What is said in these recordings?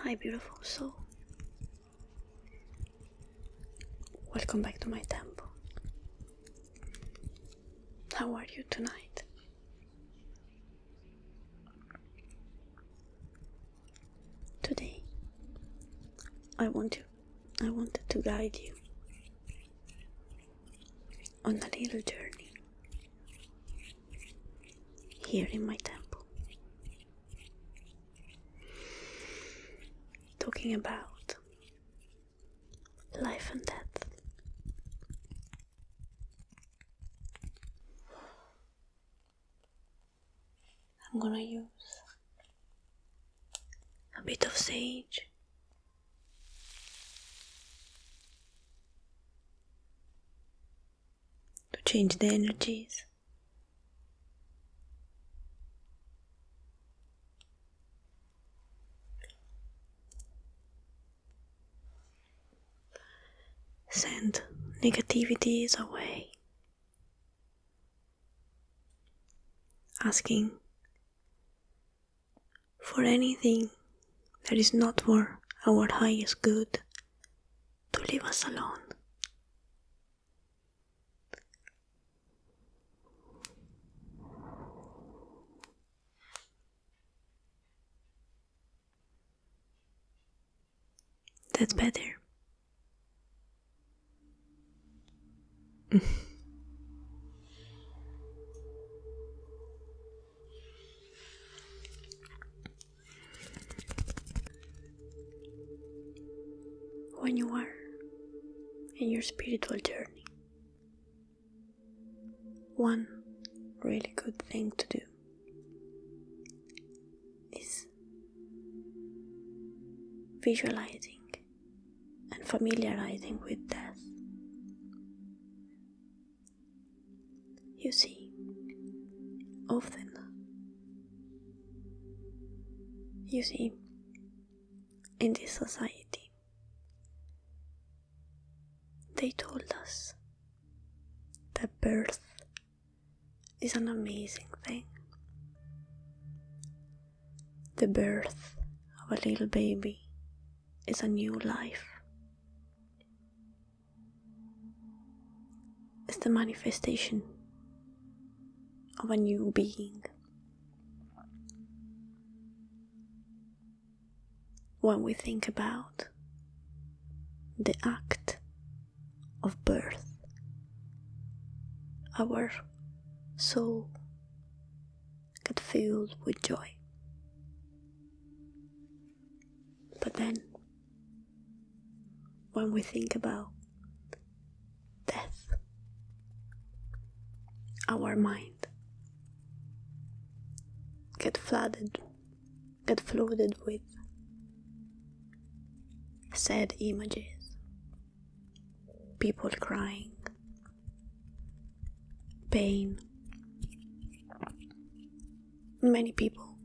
Hi, beautiful soul. Welcome back to my temple. How are you tonight? Today, I wanted to guide you on a little journey here in my temple, talking about life and death. I'm gonna use a bit of sage to change the energies. Send negativities away. Asking for anything that is not for our highest good to leave us alone. That's better. When you are in your spiritual journey, one really good thing to do is visualizing and familiarizing with death. You see, often, in this society, they told us that birth is an amazing thing. The birth of a little baby is a new life. It's the manifestation of a new being. When we think about the act of birth, our soul gets filled with joy. But then, when we think about death, our mind gets flooded with sad images, people crying, pain. Many people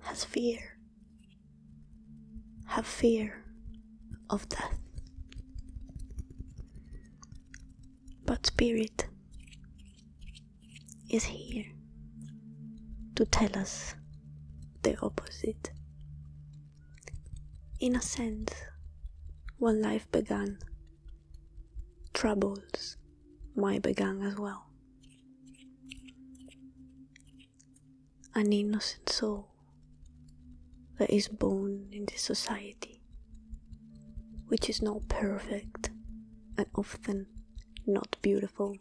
have fear of death. But Spirit is here to tell us the opposite. In a sense, when life began, troubles might begin as well. An innocent soul that is born in this society, which is not perfect and often not beautiful.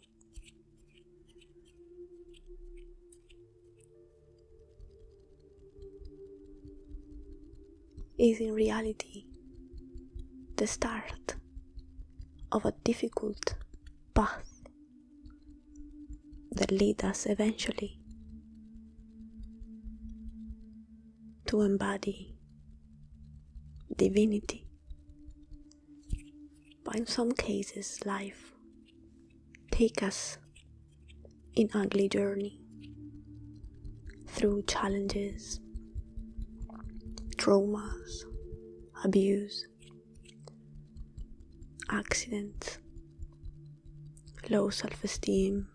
Is in reality the start of a difficult path that leads us eventually to embody divinity. But in some cases, life takes us in ugly journey through challenges, traumas, abuse, accidents, low self-esteem,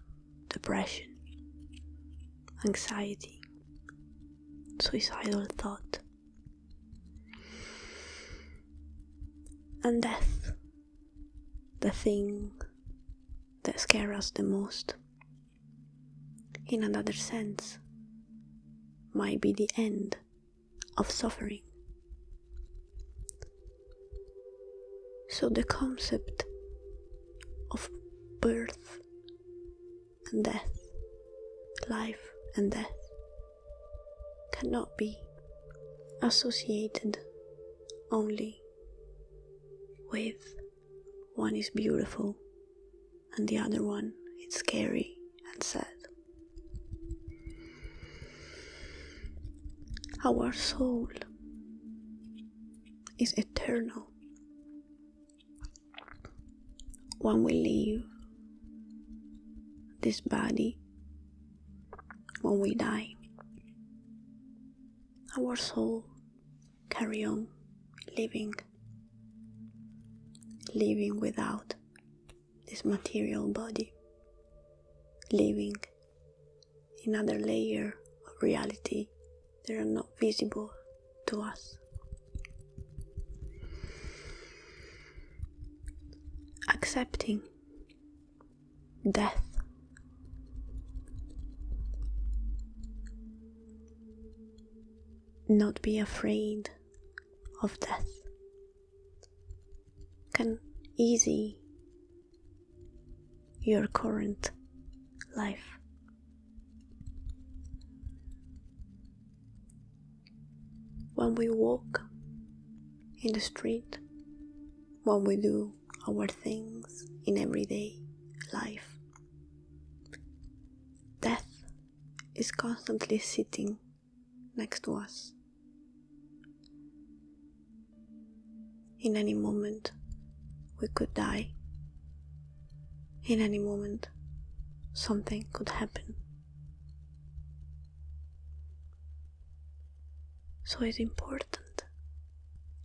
depression, anxiety, suicidal thought. And death, the thing that scares us the most, in another sense, might be the end of suffering. So the concept of birth and death, life and death, cannot be associated only with one is beautiful and the other one is scary and sad. Our soul is eternal. When we leave this body, when we die, our soul carry on living without this material body, living in another layer of reality that are not visible to us. Accepting death not be afraid of death can ease your current life. When we walk in the street, when we do our things in everyday life, death is constantly sitting next to us. In any moment we could die. In any moment something could happen. So it's important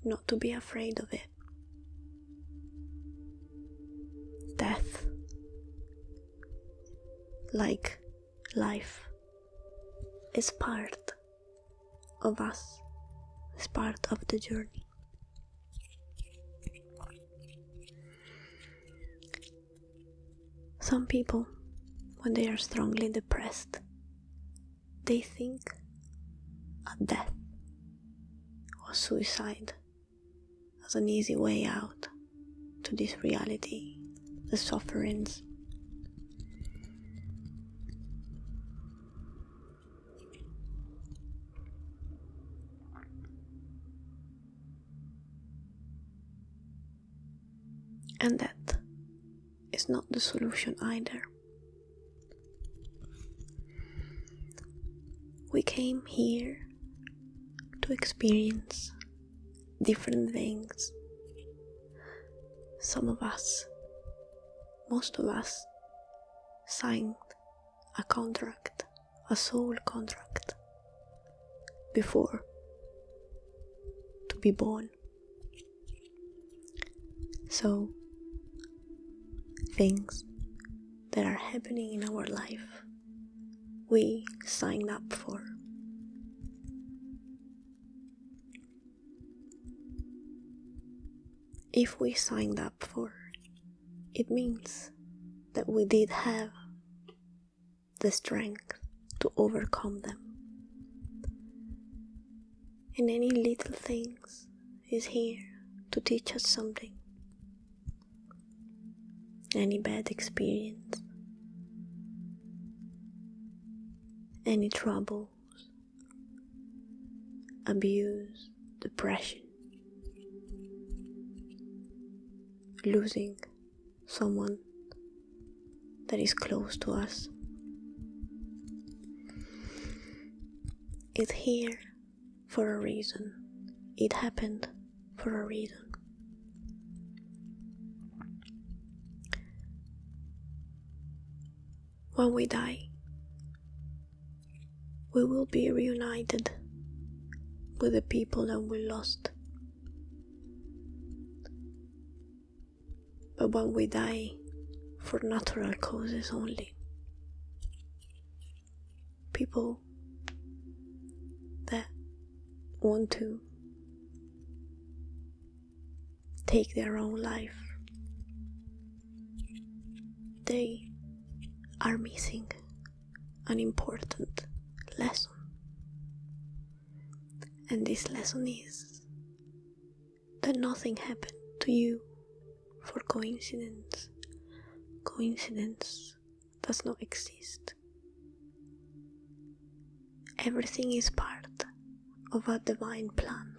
not to be afraid of it. Death, like life, is part of us, is part of the journey. Some people, when they are strongly depressed, they think of death or suicide as an easy way out to this reality, the sufferings. And that is not the solution either. We came here to experience different things. Some of us, most of us, signed a contract, a soul contract, before to be born. So, things that are happening in our life, we signed up for. If we signed up for, it means that we did have the strength to overcome them. And any little things is here to teach us something. Any bad experience, any troubles, abuse, depression, losing someone that is close to us. It's here for a reason. It happened for a reason. When we die, we will be reunited with the people that we lost. But when we die for natural causes only, people that want to take their own life, they are missing an important lesson. And this lesson is that nothing happened to you for coincidence. Coincidence does not exist. Everything is part of a divine plan.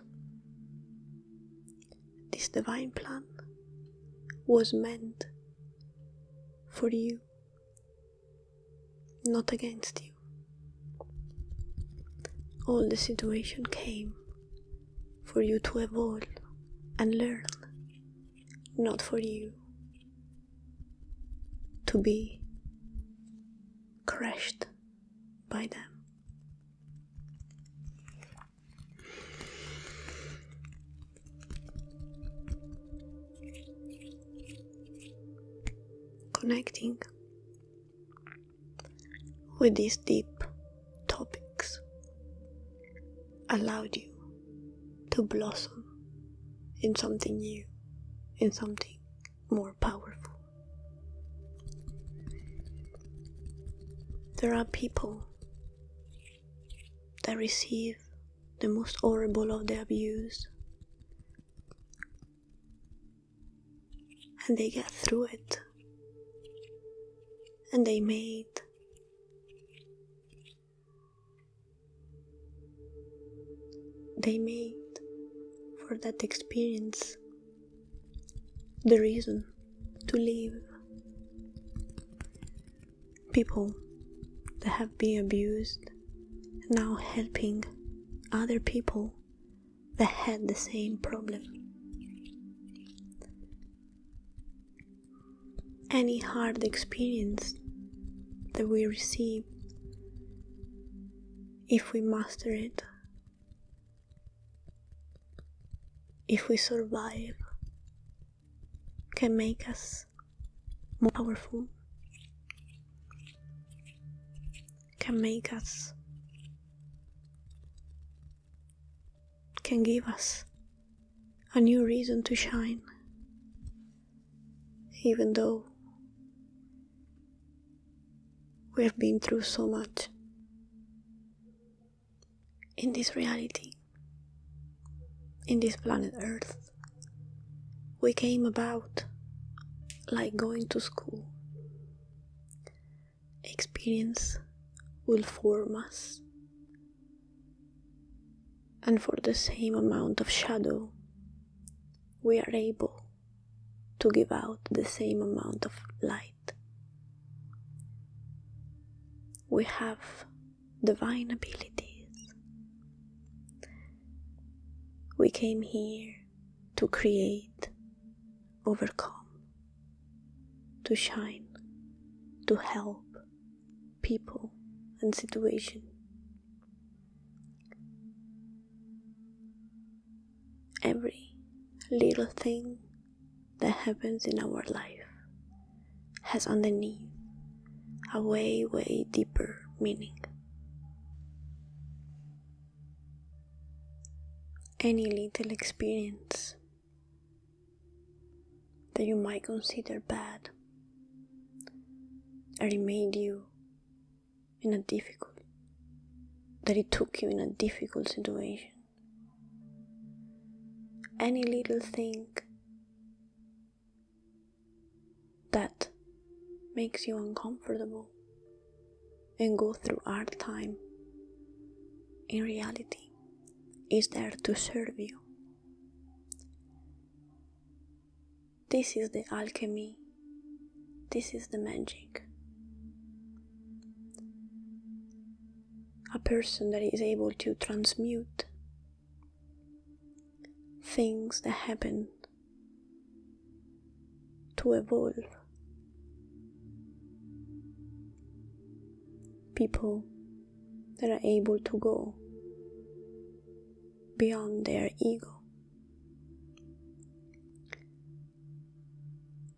This divine plan was meant for you, not against you. All the situation came for you to evolve and learn, not for you to be crushed by them. Connecting with these deep topics allowed you to blossom in something new, in something more powerful. There are people that receive the most horrible of the abuse, and they get through it, and they made for that experience the reason to live. People that have been abused now helping other people that had the same problem. Any hard experience that we receive, if we master it, if we survive, can make us more powerful, can give us a new reason to shine, even though we have been through so much in this reality. In this planet Earth, we came about like going to school. Experience will form us, and for the same amount of shadow, we are able to give out the same amount of light. We have divine abilities. We came here to create, overcome, to shine, to help people and situations. Every little thing that happens in our life has underneath a way, way deeper meaning. Any little experience that you might consider bad, that it made you that it took you in a difficult situation. Any little thing that makes you uncomfortable and go through hard time, in reality, is there to serve you. This is the alchemy. This is the magic. A person that is able to transmute things that happen to evolve. People that are able to go beyond their ego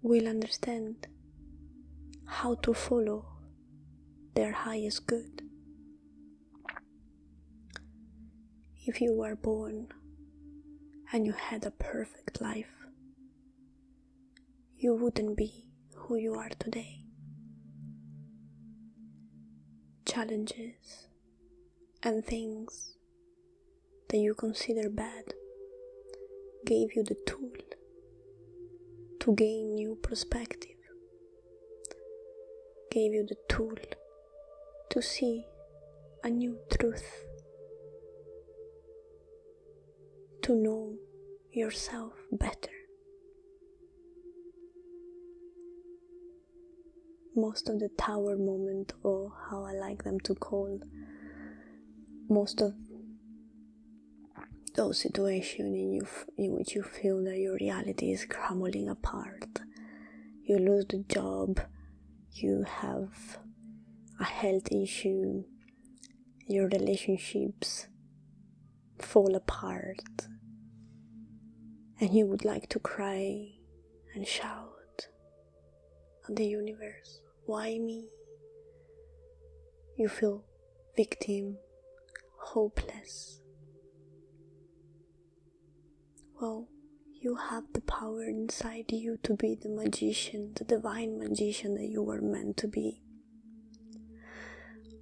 will understand how to follow their highest good. If you were born and you had a perfect life, you wouldn't be who you are today. Challenges and things that you consider bad gave you the tool to gain new perspective, gave you the tool to see a new truth, to know yourself better. Most of the tower moment, or how I like them to call, most of those situations in which you feel that your reality is crumbling apart, you lose the job, you have a health issue, your relationships fall apart, and you would like to cry and shout at the universe, why me? You feel victim, hopeless. Well, you have the power inside you to be the magician, the divine magician that you were meant to be.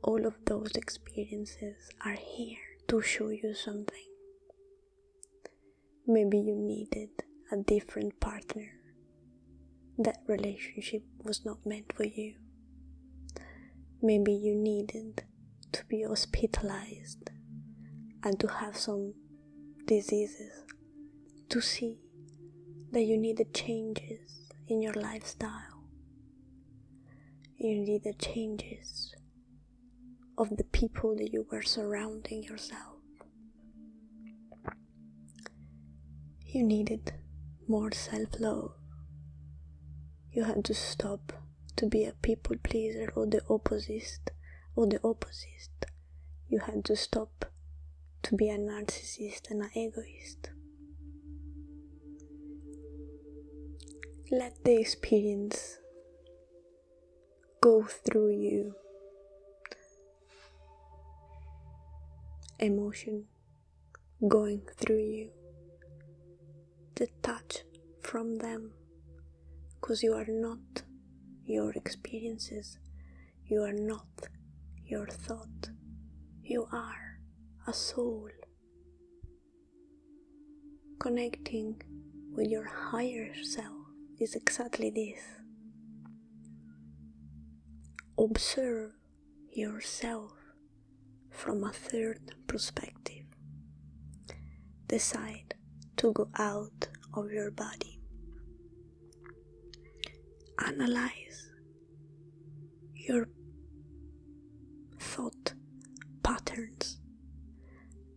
All of those experiences are here to show you something. Maybe you needed a different partner. That relationship was not meant for you. Maybe you needed to be hospitalized and to have some diseases to see that you needed changes in your lifestyle. You needed changes of the people that you were surrounding yourself. You needed more self-love. You had to stop to be a people pleaser or the opposite. You had to stop to be a narcissist and an egoist. Let the experience go through you. Emotion going through you. Detach from them, because you are not your experiences. You are not your thought. You are a soul connecting with your higher self. Is exactly this. Observe yourself from a third perspective. Decide to go out of your body. Analyze your thought patterns.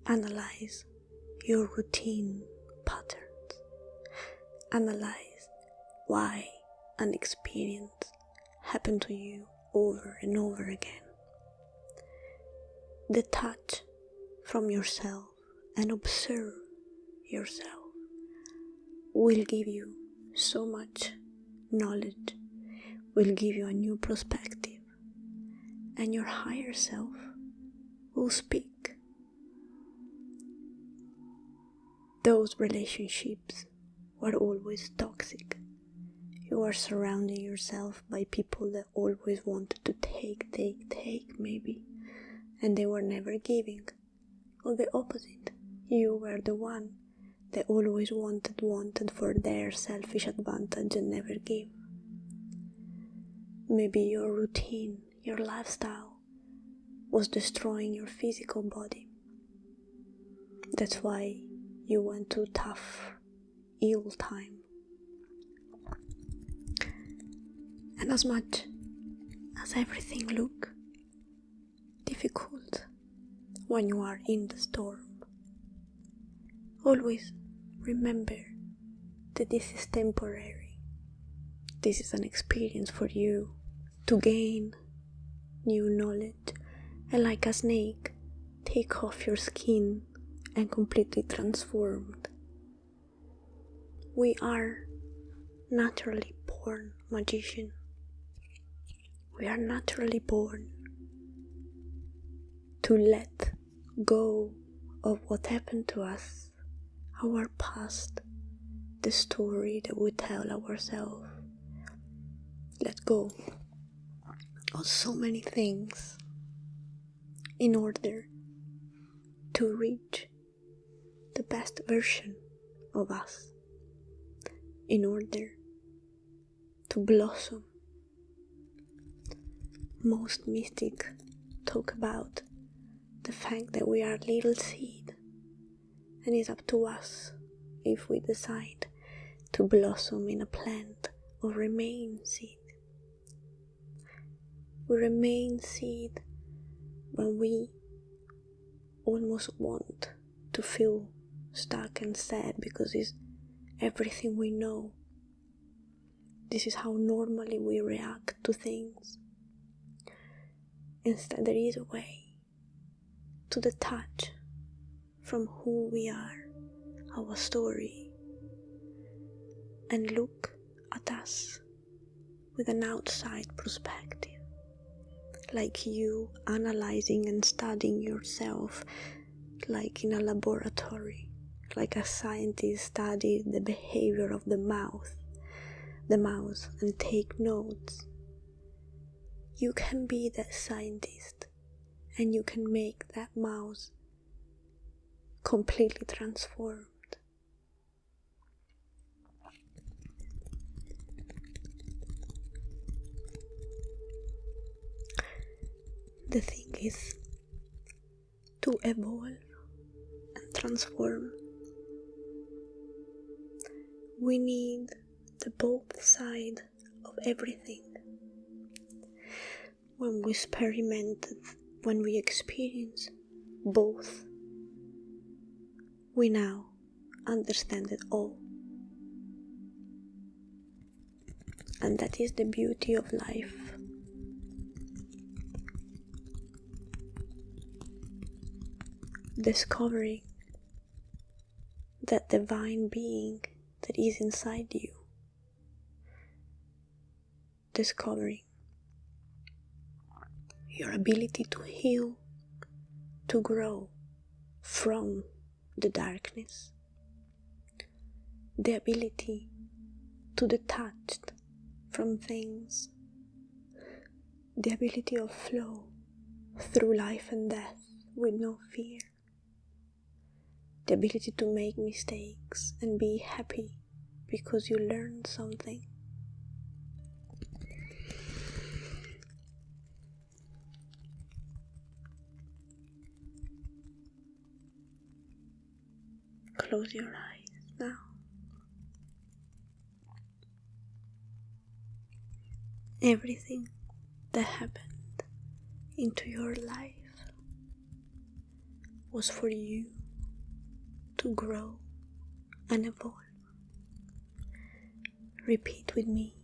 Analyze your routine patterns. Analyze why an experience happened to you over and over again. Detach from yourself and observe yourself. Will give you so much knowledge, will give you a new perspective, and your higher self will speak. Those relationships were always toxic. You are surrounding yourself by people that always wanted to take maybe, and they were never giving. Or the opposite, you were the one that always wanted for their selfish advantage and never give. Maybe your routine, your lifestyle was destroying your physical body. That's why you went through tough, ill time. And as much as everything look difficult when you are in the storm, always remember that this is temporary. This is an experience for you to gain new knowledge, and like a snake, take off your skin and completely transformed. We are naturally born magician. We are naturally born to let go of what happened to us, our past, the story that we tell ourselves let go of so many things in order to reach the best version of us, in order to blossom. Most mystics talk about the fact that we are little seed, and it's up to us if we decide to blossom in a plant or remain seed. We remain seed when we almost want to feel stuck and sad because it's everything we know. This is how normally we react to things. Instead, there is a way to detach from who we are, our story, and look at us with an outside perspective, like you analyzing and studying yourself, like in a laboratory, like a scientist studies the behavior of the mouse and take notes. You can be that scientist, and you can make that mouse completely transformed. The thing is to evolve and transform. We need the both side of everything. When we experience both, we now understand it all. And that is the beauty of life. Discovering that divine being that is inside you. Discovering your ability to heal, to grow from the darkness. The ability to detach from things. The ability of flow through life and death with no fear. The ability to make mistakes and be happy because you learned something. Close your eyes now. Everything that happened into your life was for you to grow and evolve. Repeat with me.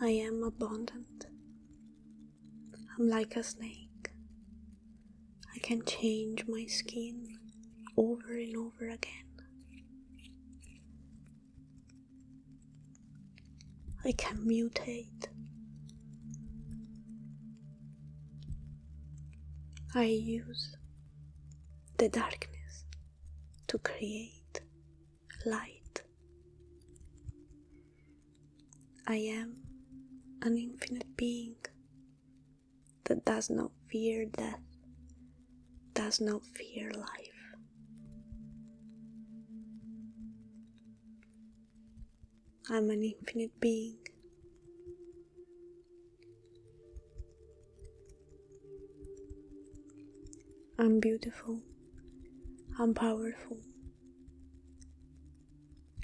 I am abundant. I'm like a snake. I can change my skin over and over again. I can mutate. I use the darkness to create light. I am an infinite being that does not fear death, does not fear life. I'm an infinite being. I'm beautiful. I'm powerful.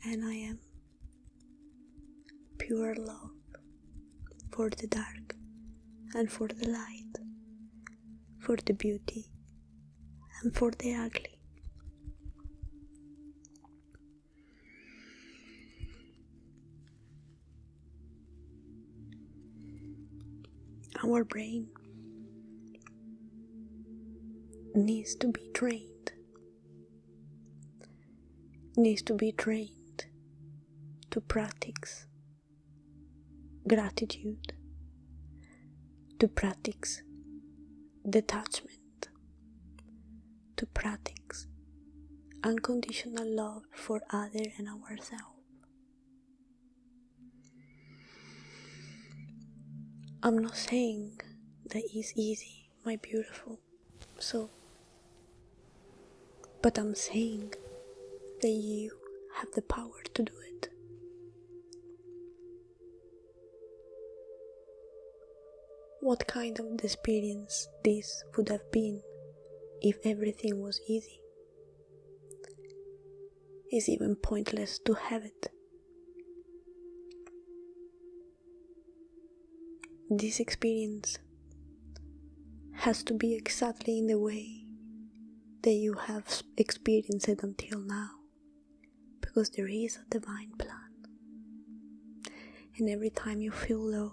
And I am pure love for the dark and for the light, for the beauty and for the ugly. Our brain needs to be trained. Needs to be trained to practice gratitude, to practice detachment, to practice unconditional love for others and ourselves. I'm not saying that it's easy, my beautiful soul, but I'm saying that you have the power to do it. What kind of experience this would have been if everything was easy? It's even pointless to have it. This experience has to be exactly in the way that you have experienced it until now, because there is a divine plan. And every time you feel low,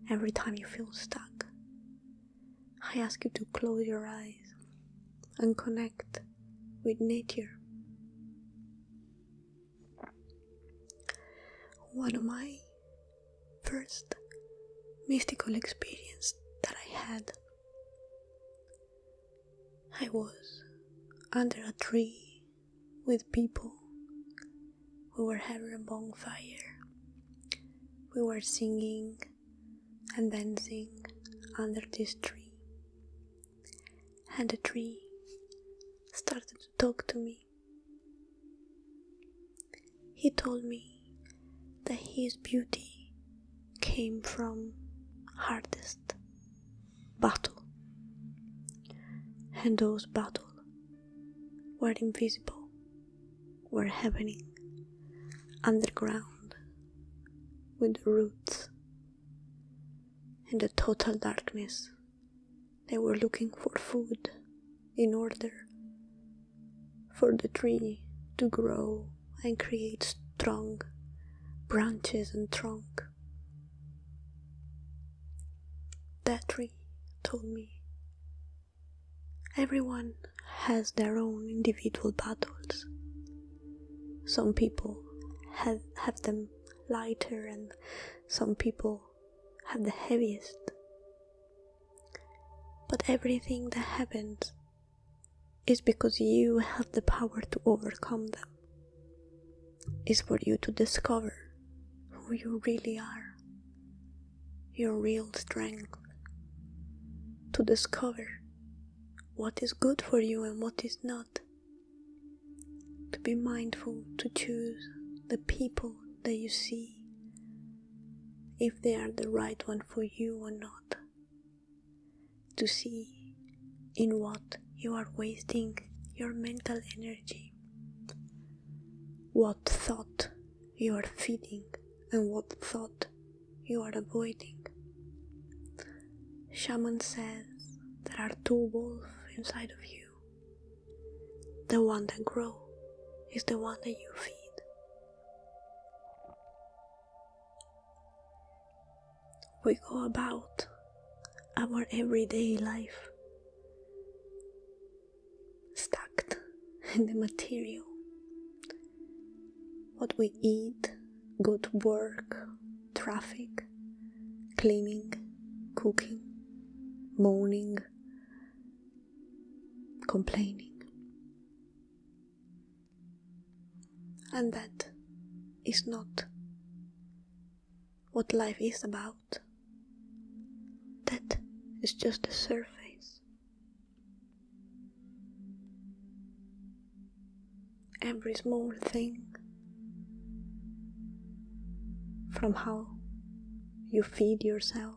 every time you feel stuck, I ask you to close your eyes and connect with nature. One of my first mystical experience that I had, I was under a tree with people. We were having a bonfire. We were singing and dancing under this tree. And the tree started to talk to me. He told me that his beauty came from hardest battle, and those battles were invisible, were happening underground with the roots in the total darkness. They were looking for food in order for the tree to grow and create strong branches and trunk. That tree told me everyone has their own individual battles. Some people have them lighter and some people have the heaviest. But everything that happens is because you have the power to overcome them. It's for you to discover who you really are, your real strength, to discover what is good for you and what is not, to be mindful to choose the people that you see, if they are the right one for you or not, to see in what you are wasting your mental energy, what thought you are feeding and what thought you are avoiding. Shaman says there are two wolves inside of you. The one that grows is the one that you feed. We go about our everyday life stuck in the material. What we eat, go to work, traffic, cleaning, cooking, moaning, complaining. And that is not what life is about. That is just the surface. Every small thing, from how you feed yourself,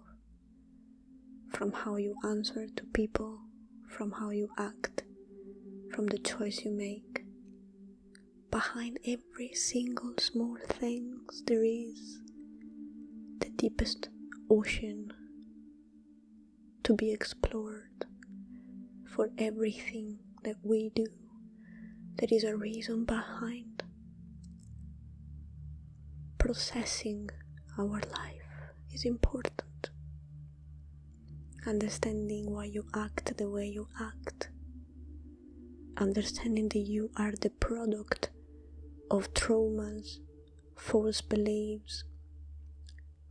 from how you answer to people, from how you act, from the choice you make. Behind every single small thing there is the deepest ocean to be explored. For everything that we do, there is a reason behind. Processing our life is important. Understanding why you act the way you act. Understanding that you are the product of traumas, false beliefs,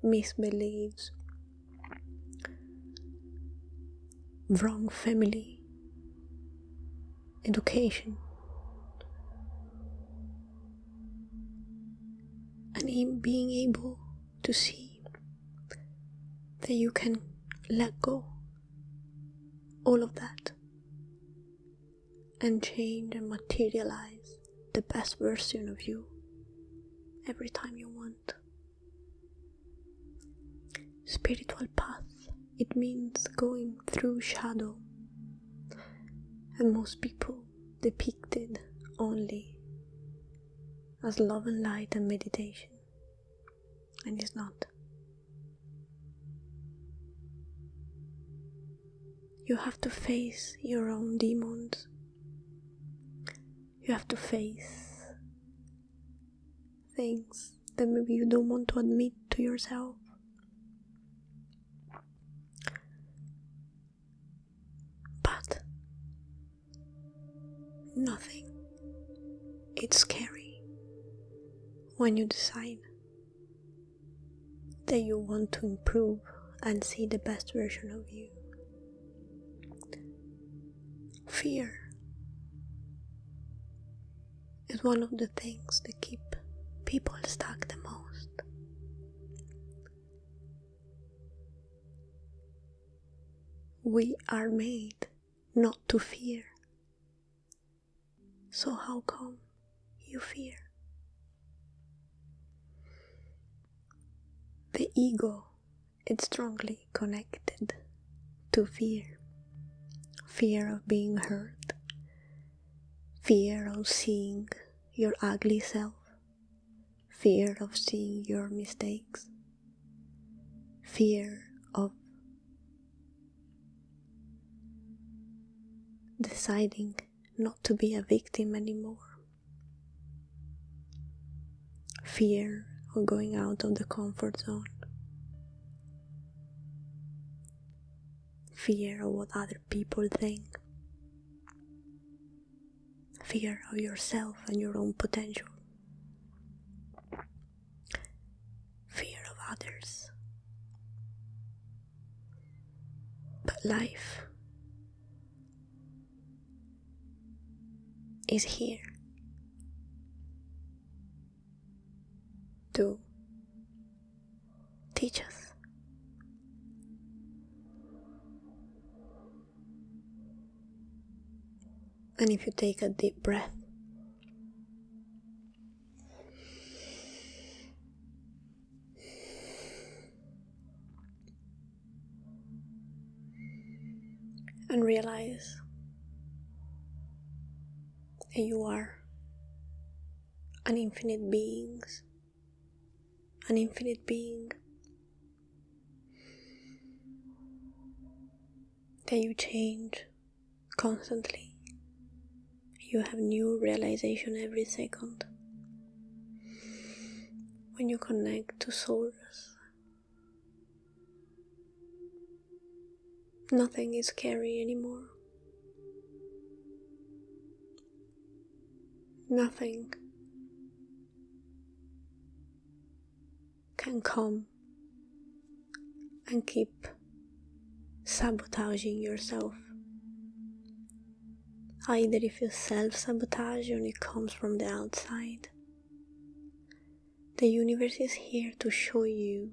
misbeliefs, wrong family, education, and in being able to see that you can let go all of that and change and materialize the best version of you every time you want. Spiritual path, it means going through shadow, and most people depicted only as love and light and meditation, and it's not. You have to face your own demons. You have to face things that maybe you don't want to admit to yourself. But nothing is scary when you decide that you want to improve and see the best version of you. Fear is one of the things that keep people stuck the most. We are made not to fear. So how come you fear? The ego is strongly connected to fear. Fear of being hurt. Fear of seeing your ugly self. Fear of seeing your mistakes. Fear of deciding not to be a victim anymore. Fear of going out of the comfort zone. Fear of what other people think. Fear of yourself and your own potential. Fear of others. But life is here to teach us. And if you take a deep breath, and realize that you are an infinite being, that you change constantly. You have new realization every second. When you connect to source, nothing is scary anymore. Nothing can come and keep sabotaging yourself. Either if you self-sabotage or it comes from the outside. The universe is here to show you.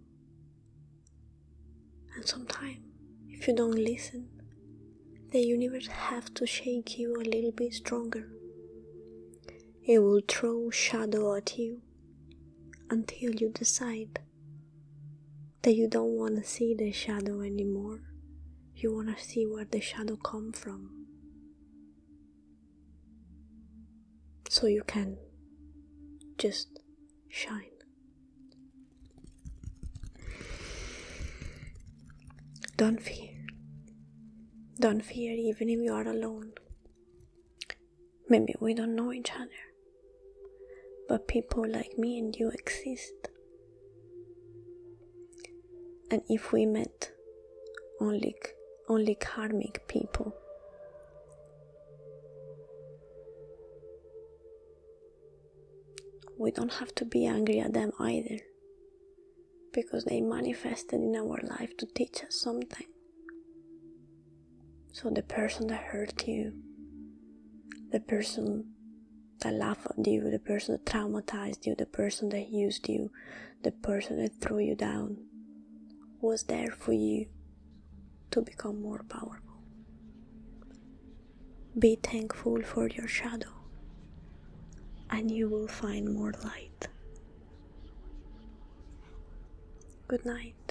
And sometimes, if you don't listen, the universe has to shake you a little bit stronger. It will throw shadow at you until you decide that you don't want to see the shadow anymore. You want to see where the shadow comes from. So you can just shine. Don't fear. Don't fear even if you are alone. Maybe we don't know each other, but people like me and you exist. And if we met only karmic people, we don't have to be angry at them either, because they manifested in our life to teach us something. So the person that hurt you, the person that laughed at you, the person that traumatized you, the person that used you, the person that threw you down, was there for you to become more powerful. Be thankful for your shadow, and you will find more light. Good night.